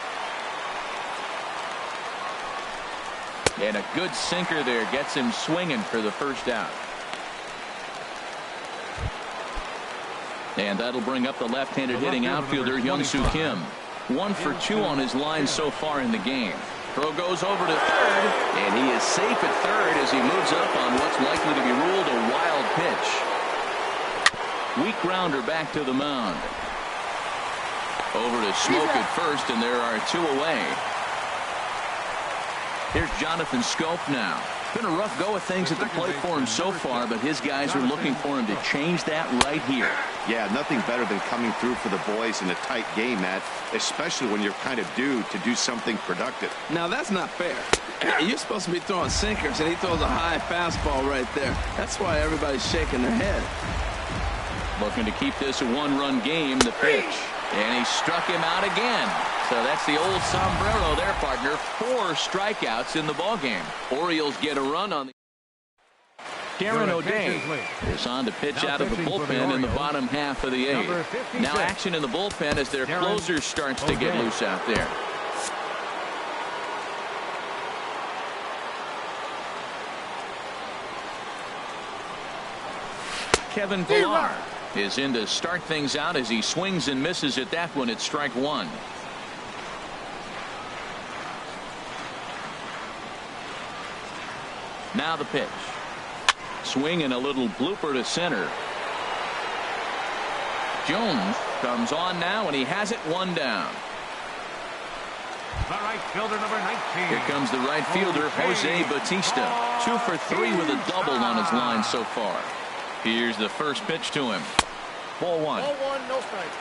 And a good sinker there gets him swinging for the first out. And that'll bring up the left-handed hitting outfielder Hyun-Soo Kim. 1 for 2 on his line so far in the game. Throw goes over to third, and he is safe at third as he moves up on what's likely to be ruled a wild pitch. Weak grounder back to the mound. Over to Smoke at first, and there are 2 away. Here's Jonathan Schoop now. Been a rough go of things at the plate for him so far, but his guys are looking for him to change that right here. Yeah, nothing better than coming through for the boys in a tight game, Matt, especially when you're kind of due to do something productive. Now, that's not fair. You're supposed to be throwing sinkers, and he throws a high fastball right there. That's why everybody's shaking their head. Looking to keep this a 1-run game, the pitch. And he struck him out again. So that's the old sombrero there, partner. 4 strikeouts in the ballgame. Orioles get a run on the... Darren O'Day is on to pitch out of the bullpen in the bottom half of the 8th. Now action in the bullpen as their closer starts to get loose out there. Kevin Pillar is in to start things out as he swings and misses at that one at strike 1. Now the pitch. Swing and a little blooper to center. Jones comes on now, and he has it 1 down. The right fielder, number 19. Here comes the right fielder, Jose Bautista. 2 for 3 with a double on his line so far. Here's the first pitch to him. Ball 1. Ball 1, no strike.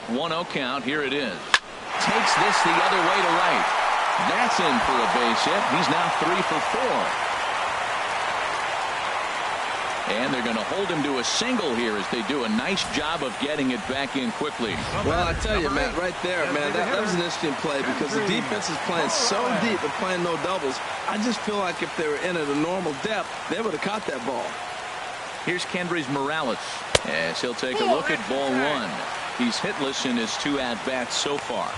One-oh count. Here it is. Takes this the other way to right. That's in for a base hit. He's now 3 for 4. And they're going to hold him to a single here as they do a nice job of getting it back in quickly. Well, I tell you, Matt, right there, man, that was an interesting play because the defense is playing so deep and playing no doubles. I just feel like if they were in at a normal depth, they would have caught that ball. Here's Kendrys Morales as he'll take a look at ball 1. He's hitless in his 2 at-bats so far.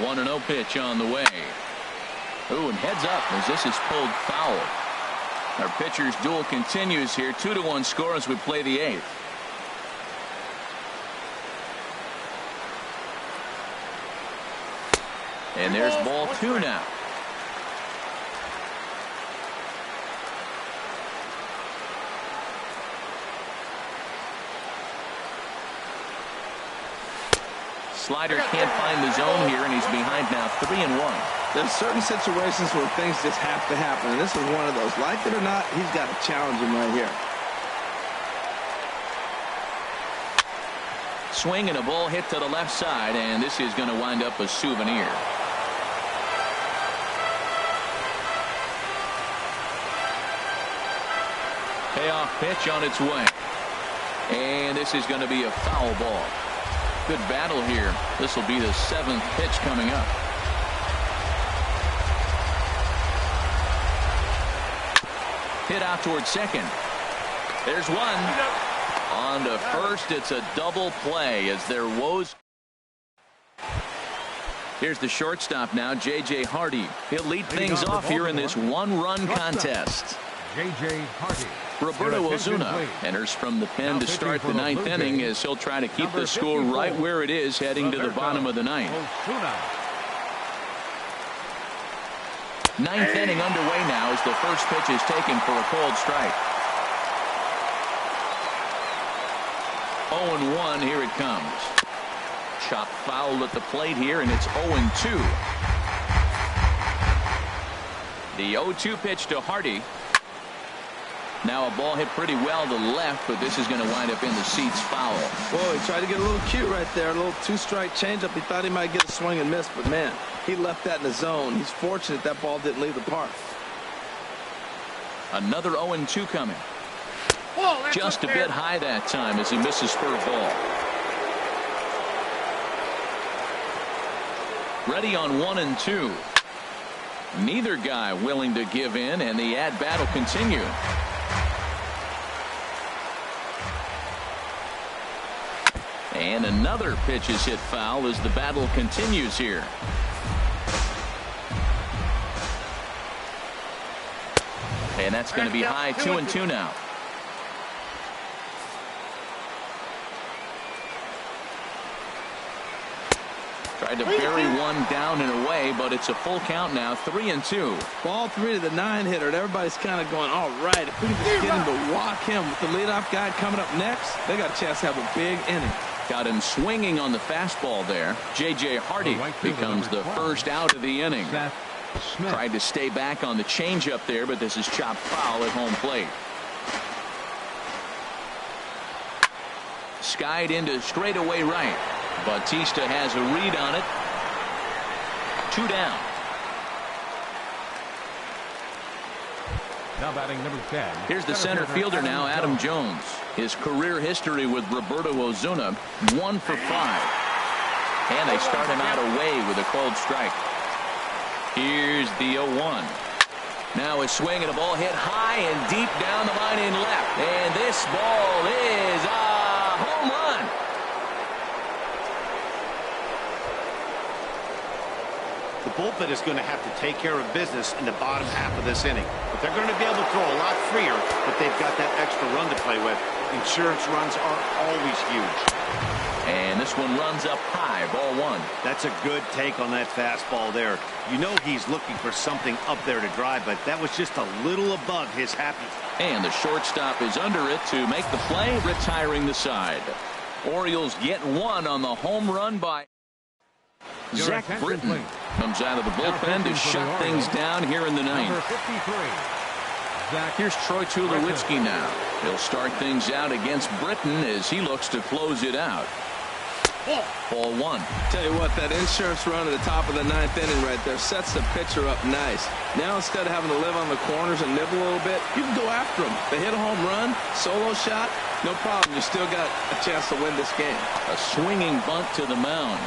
One and 0 pitch on the way. Ooh, and heads up as this is pulled foul. Our pitcher's duel continues here. 2-1 score as we play the 8th. And there's ball 2 now. Slider can't find the zone here, and he's behind now 3-1. There's certain situations where things just have to happen, and this is one of those. Like it or not, he's got to challenge him right here. Swing and a ball hit to the left side, and this is going to wind up a souvenir. Payoff pitch on its way. And this is going to be a foul ball. Good battle here. This will be the 7th pitch coming up. Hit out towards second. There's one. On to first. It's a double play as their woes. Here's the shortstop now, J.J. Hardy. He'll lead things off here in this 1-run contest. J.J. Hardy. Roberto Ozuna enters from the pen to start the 9th inning as he'll try to keep the score right where it is heading to the bottom of the 9th. 9th inning underway now as the first pitch is taken for a cold strike. 0-1, here it comes. Chop foul at the plate here, and it's 0-2. The 0-2 pitch to Hardy. Now a ball hit pretty well to the left, but this is going to wind up in the seats foul. Boy, he tried to get a little cute right there. A little 2-strike changeup. He thought he might get a swing and miss, but man, he left that in the zone. He's fortunate that ball didn't leave the park. Another 0-2 coming. Whoa, that's Just a up there. bit high that time as he misses for a ball. Ready on 1-2. Neither guy willing to give in, and the at-bat will continue. And another pitch is hit foul as the battle continues here. And that's going to be high 2-2 now. Tried to bury one down and away, but it's a full count now, 3-2. Ball 3 to the 9-hitter. Everybody's kind of going, all right, if we can just get him to walk him with the leadoff guy coming up next, they got a chance to have a big inning. Got him swinging on the fastball there. J.J. Hardy becomes the first out of the inning. Seth Smith. Tried to stay back on the changeup there, but this is chopped foul at home plate. Skied into straightaway right. Bautista has a read on it. 2 down. Now batting number 10. Here's the center fielder now, Adam Jones. His career history with Roberto Ozuna, 1 for 5. And they start him out away with a cold strike. Here's the 0-1. Now a swing and a ball hit high and deep down the line in left. And this ball is a home run. The bullpen is going to have to take care of business in the bottom half of this inning. But they're going to be able to throw a lot freer, but they've got that extra run to play with. Insurance runs are always huge. And this one runs up high, ball 1. That's a good take on that fastball there. You know he's looking for something up there to drive, but that was just a little above his happy. And the shortstop is under it to make the play, retiring the side. Orioles get 1 on the home run by Your Zach attention, Britton. please. Comes out of the bullpen to shut things down here in the Number ninth. 53. Zach Here's Troy Tulowitzki now. He'll start things out against Britton as he looks to close it out. Ball 1. Tell you what, that insurance run at the top of the 9th inning right there sets the pitcher up nice. Now instead of having to live on the corners and nibble a little bit, you can go after them. They hit a home run, solo shot, no problem. You still got a chance to win this game. A swinging bunt to the mound.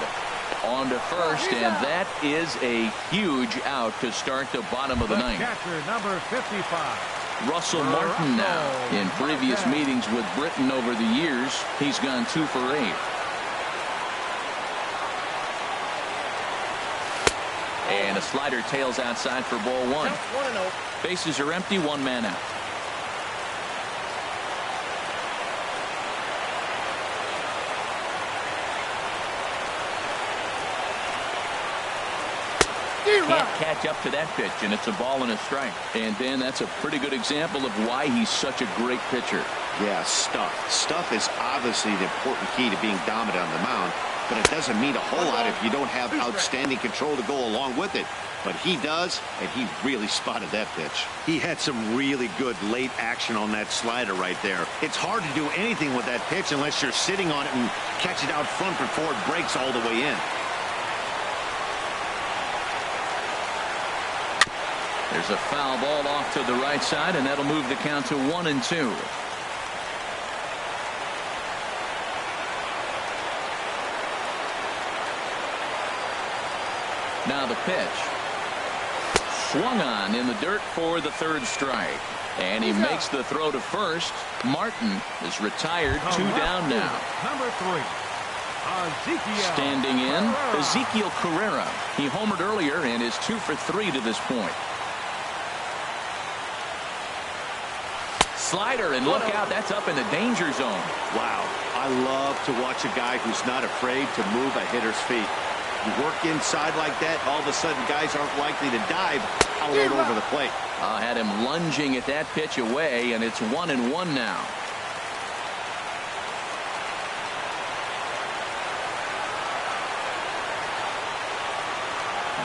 On to first, and that is a huge out to start the bottom of the ninth. catcher, number 55. Russell Martin now. In previous meetings with Britton over the years, he's gone 2 for 8. And a slider tails outside for ball 1. Bases are empty, 1 man out. Can't catch up to that pitch, and it's a ball and a strike. And then that's a pretty good example of why he's such a great pitcher. Yeah, stuff. Stuff is obviously the important key to being dominant on the mound, but it doesn't mean a whole lot if you don't have outstanding control to go along with it. But he does, and he really spotted that pitch. He had some really good late action on that slider right there. It's hard to do anything with that pitch unless you're sitting on it and catch it out front before it breaks all the way in. There's a foul ball off to the right side, and that'll move the count to 1-2. Now the pitch. Swung on in the dirt for the 3rd strike. And he makes the throw to first. Martin is retired, 2 down now. Number 3. Ezekiel. Standing in, Carrera. Ezekiel Carrera. He homered earlier and is 2 for 3 to this point. Slider, and look out, that's up in the danger zone. Wow, I love to watch a guy who's not afraid to move a hitter's feet. You work inside like that, all of a sudden guys aren't likely to dive out over the plate. Had him lunging at that pitch away, and it's 1-1 now.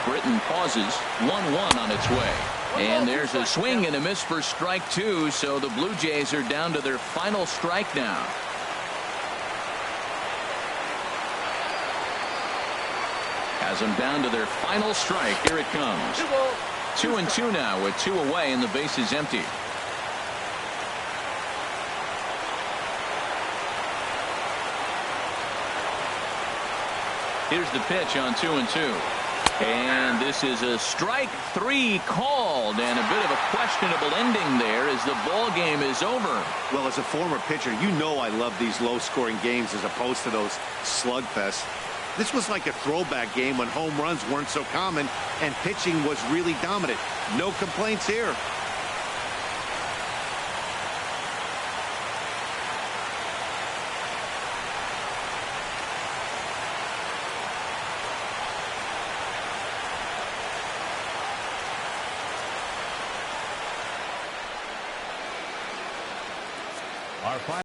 Britton pauses, 1-1 on its way. And there's a swing and a miss for strike 2, so the Blue Jays are down to their final strike now. Has them down to their final strike. Here it comes. 2-2 now with 2 away and the base is empty. Here's the pitch on 2-2. And this is a strike 3 called, and a bit of a questionable ending there as the ball game is over. Well, as a former pitcher, you know I love these low-scoring games as opposed to those slugfests. This was like a throwback game when home runs weren't so common and pitching was really dominant. No complaints here. Our final